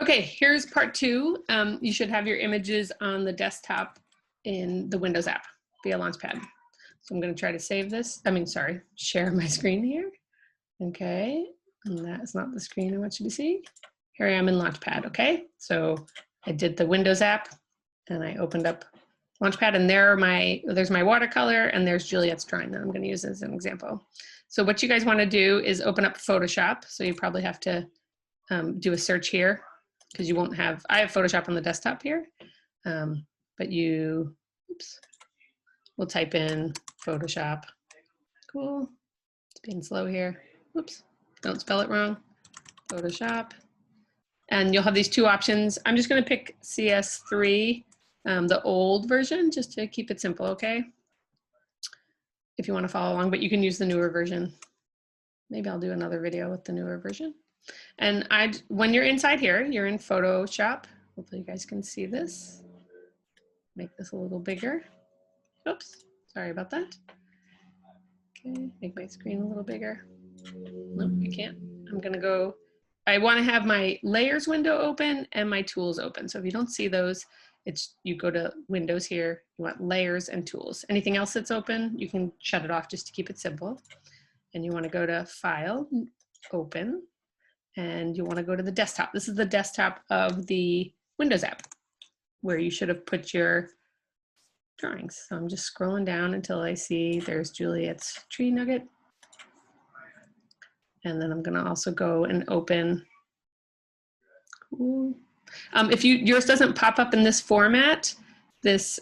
Okay, here's part two. You should have your images on the desktop in the Windows app via Launchpad. So I'm going to try to save this. Share my screen here. Okay, and that's not the screen I want you to see. Here I am in Launchpad, okay? So I did the Windows app and I opened up Launchpad, and there's my watercolor and there's Juliet's drawing that I'm going to use as an example. So what you guys want to do is open up Photoshop. So you probably have to do a search here, because you won't have, I have Photoshop on the desktop here, but you, we'll type in Photoshop. Cool, it's being slow here. Oops, don't spell it wrong. Photoshop. And you'll have these two options. I'm just gonna pick CS3, the old version, just to keep it simple, okay? If you wanna follow along, but you can use the newer version. Maybe I'll do another video with the newer version. And when you're inside here, you're in Photoshop. Hopefully you guys can see this. Make this a little bigger. Oops, sorry about that. Okay, make my screen a little bigger. Nope, you can't. I'm gonna go, I wanna have my layers window open and my tools open. So if you don't see those, you go to Windows here, you want layers and tools. Anything else that's open, you can shut it off just to keep it simple. And you wanna go to File, Open, and you want to go to the desktop. This is the desktop of the Windows app where you should have put your drawings. So I'm just scrolling down until I see there's Juliet's tree nugget. And then I'm going to also go and open. Cool. If yours doesn't pop up in this format, if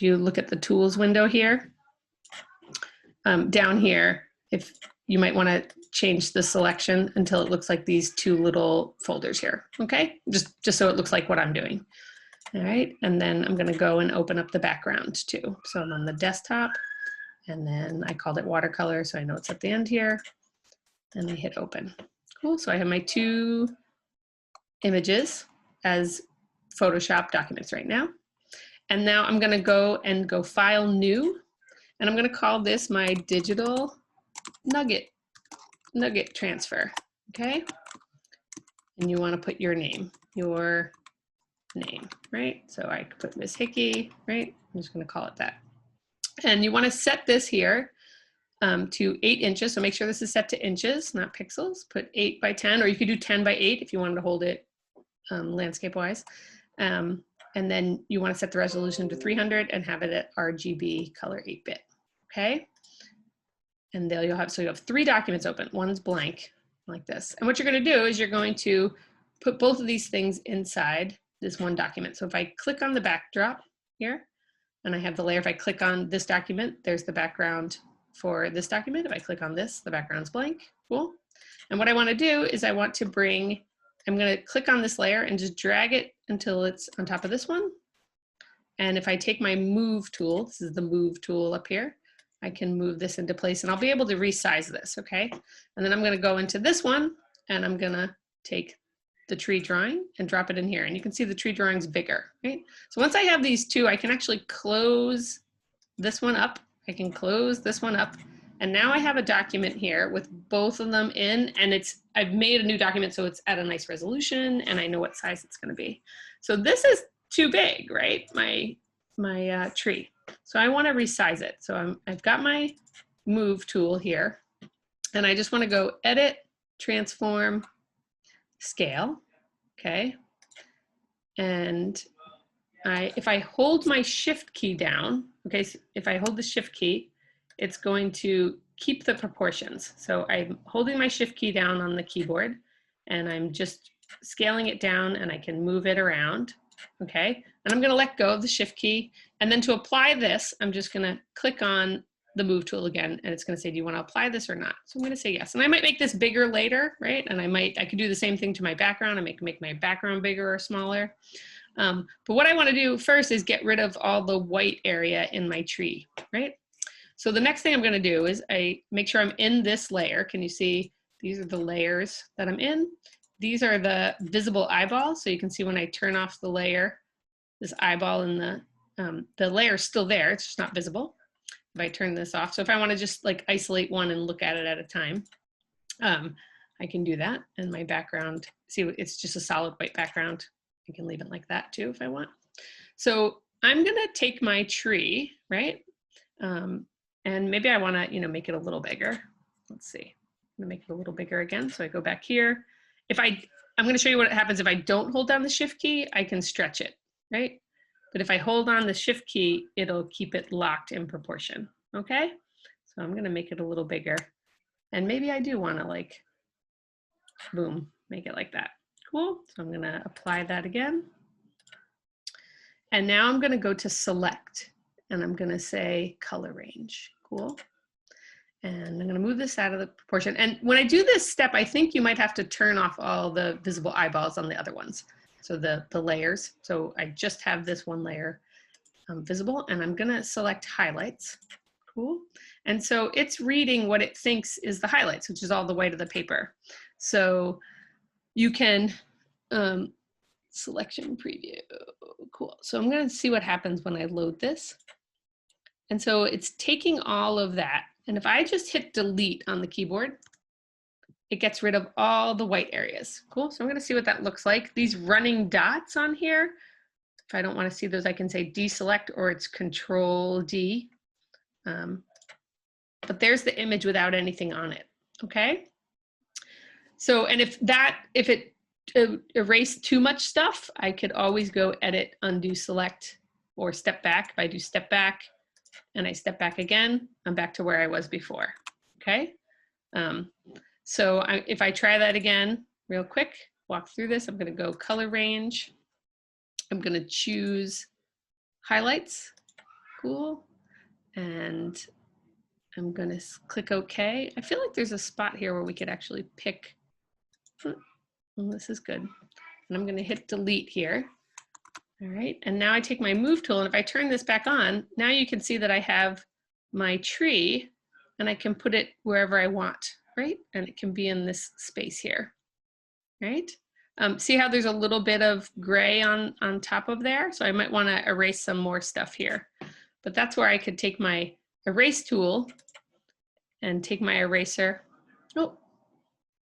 you look at the tools window here, down here, if you might want to change the selection until it looks like these two little folders here, okay? Just so it looks like what I'm doing. All right, and then I'm gonna go and open up the background too. So I'm on the desktop, and then I called it watercolor, so I know it's at the end here, and I hit open. Cool, so I have my two images as Photoshop documents right now. And now I'm gonna go File, New, and I'm gonna call this my digital nugget transfer, okay? And you want to put your name, right? So I could put Miss Hickey, right? I'm just going to call it that. And you want to set this here to 8 inches. So make sure this is set to inches, not pixels. Put 8 by 10, or you could do 10 by 8 if you wanted to hold it landscape-wise. And then you want to set the resolution to 300 and have it at RGB color 8-bit, okay? And there you'll have, so you have 3 documents open. One's blank, like this. And what you're going to do is you're going to put both of these things inside this one document. So if I click on the backdrop here, and I have the layer, if I click on this document, there's the background for this document. If I click on this, the background's blank. Cool. And what I want to do is I'm going to click on this layer and just drag it until it's on top of this one. And if I take my move tool, this is the move tool up here, I can move this into place, and I'll be able to resize this, okay? And then I'm gonna go into this one, and I'm gonna take the tree drawing and drop it in here. And you can see the tree drawing's bigger, right? So once I have these two, I can actually close this one up. I can close this one up. And now I have a document here with both of them in, and I've made a new document so it's at a nice resolution, and I know what size it's gonna be. So this is too big, right? My tree. So I want to resize it. So I've got my move tool here, and I just want to go edit, transform, scale, okay? And if I hold my shift key down, okay, so if I hold the shift key, it's going to keep the proportions. So I'm holding my shift key down on the keyboard, and I'm just scaling it down, and I can move it around, okay? And I'm gonna let go of the shift key. And then to apply this, I'm just gonna click on the move tool again, and it's gonna say, do you wanna apply this or not? So I'm gonna say yes. And I might make this bigger later, right? And I could do the same thing to my background. I make my background bigger or smaller. But what I wanna do first is get rid of all the white area in my tree, right? So the next thing I'm gonna do is I make sure I'm in this layer. Can you see, these are the layers that I'm in. These are the visible eyeballs. So you can see when I turn off the layer, this eyeball in the layer is still there, it's just not visible if I turn this off. So if I want to just like isolate one and look at it at a time, I can do that. And my background, see, it's just a solid white background. I can leave it like that too if I want. So I'm gonna take my tree, right? And maybe I wanna, make it a little bigger. Let's see, I'm gonna make it a little bigger again. So I go back here. I'm gonna show you what happens if I don't hold down the shift key. I can stretch it, right? But if I hold on the shift key, it'll keep it locked in proportion, okay? So I'm gonna make it a little bigger. And maybe I do wanna like, boom, make it like that. Cool, so I'm gonna apply that again. And now I'm gonna go to select and I'm gonna say color range, cool. And I'm gonna move this out of the proportion. And when I do this step, I think you might have to turn off all the visible eyeballs on the other ones. So the layers. So I just have this one layer visible and I'm gonna select highlights, cool. And so it's reading what it thinks is the highlights, which is all the way to the paper. So you can, selection preview, cool. So I'm gonna see what happens when I load this. And so it's taking all of that. And if I just hit delete on the keyboard, it gets rid of all the white areas. Cool, so I'm gonna see what that looks like. These running dots on here, if I don't wanna see those, I can say deselect or it's Control D. But there's the image without anything on it, okay? So, and if it erased too much stuff, I could always go edit, undo, select, or step back. If I do step back and I step back again, I'm back to where I was before, okay? So if I try that again real quick, walk through this, I'm gonna go color range. I'm gonna choose highlights, cool. And I'm gonna click OK. I feel like there's a spot here where we could actually pick, well, this is good. And I'm gonna hit delete here. All right, and now I take my move tool and if I turn this back on, now you can see that I have my tree and I can put it wherever I want, right? And it can be in this space here, right? See how there's a little bit of gray on top of there? So I might wanna erase some more stuff here. But that's where I could take my erase tool and take my eraser. Oh,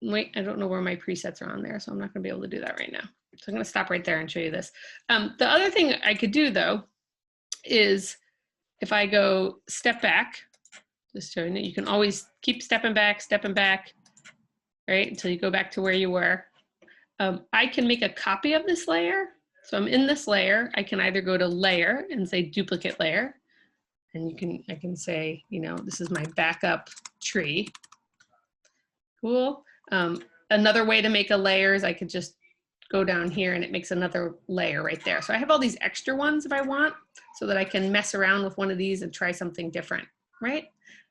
wait, I don't know where my presets are on there, so I'm not gonna be able to do that right now. So I'm gonna stop right there and show you this. The other thing I could do though, is if I go step back, just showing that you can always keep stepping back, right? Until you go back to where you were. I can make a copy of this layer. So I'm in this layer. I can either go to layer and say duplicate layer. And I can say, this is my backup tree. Cool. Another way to make a layer is I could just go down here and it makes another layer right there. So I have all these extra ones if I want, so that I can mess around with one of these and try something different, right?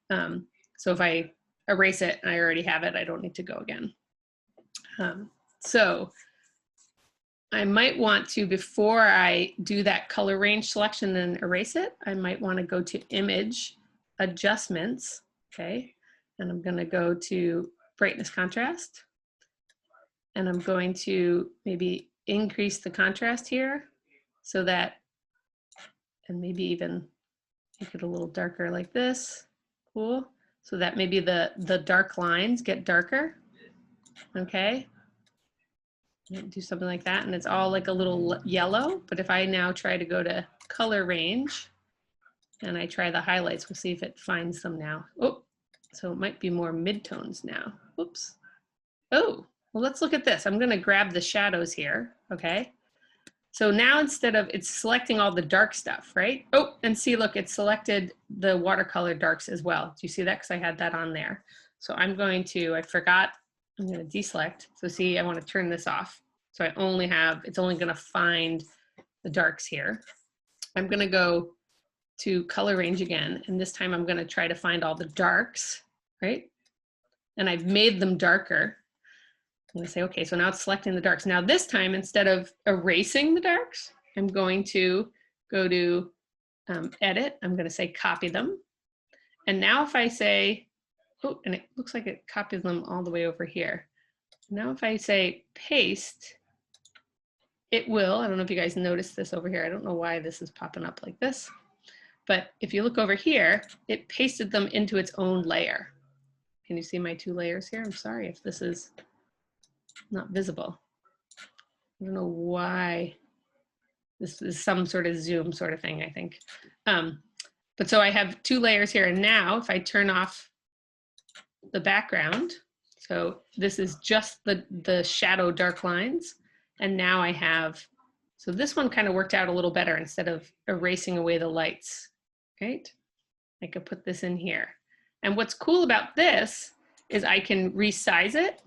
So if I erase it and I already have it, I don't need to go again. So I might want to, before I do that color range selection and erase it, I might want to go to image adjustments, okay? And I'm going to go to brightness contrast. And I'm going to maybe increase the contrast here so that, and maybe even make it a little darker like this. Cool. So that maybe the dark lines get darker. Okay. Do something like that. And it's all like a little yellow. But if I now try to go to color range and I try the highlights, we'll see if it finds them now. Oh, so it might be more midtones now. Whoops. Oh, well, let's look at this. I'm going to grab the shadows here. Okay. So now instead of, it's selecting all the dark stuff, right? Oh, and see, look, it selected the watercolor darks as well. Do you see that? Because I had that on there. So I'm going to, I forgot, I'm going to deselect. So see, I want to turn this off. So I only have, it's only going to find the darks here. I'm going to go to color range again. And this time I'm going to try to find all the darks, right? And I've made them darker. I'm gonna say, okay, so now it's selecting the darks. Now this time, instead of erasing the darks, I'm going to go to edit. I'm gonna say copy them. And now if I say, oh, and it looks like it copies them all the way over here. Now if I say paste, it will, I don't know if you guys noticed this over here. I don't know why this is popping up like this. But if you look over here, it pasted them into its own layer. Can you see my 2 layers here? I'm sorry if this is not visible. I don't know why. This is some sort of zoom sort of thing, I think. But so I have 2 layers here, and now if I turn off the background, so this is just the shadow dark lines, and now I have, so this one kind of worked out a little better instead of erasing away the lights, right? I could put this in here. And what's cool about this is I can resize it,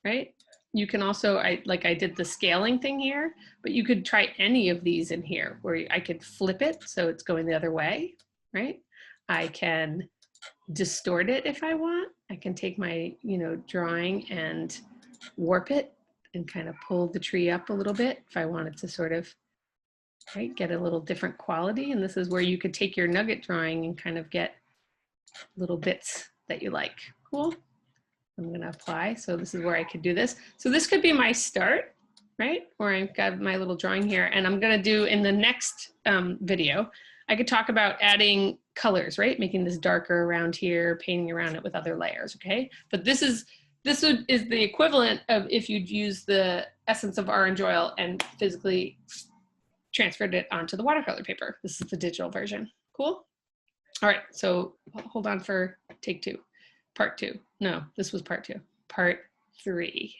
right? You can also, I did the scaling thing here, but you could try any of these in here where I could flip it so it's going the other way, right? I can distort it if I want. I can take my, drawing and warp it and kind of pull the tree up a little bit if I wanted to sort of, right, get a little different quality. And this is where you could take your nugget drawing and kind of get little bits that you like. Cool. I'm going to apply. So this is where I could do this. So this could be my start, right? Where I've got my little drawing here. And I'm going to do in the next video, I could talk about adding colors, right? Making this darker around here, painting around it with other layers, okay? But this is the equivalent of if you'd use the essence of orange oil and physically transferred it onto the watercolor paper. This is the digital version. Cool? All right, so hold on for take 2. Part 2. No, this was part 2. Part 3.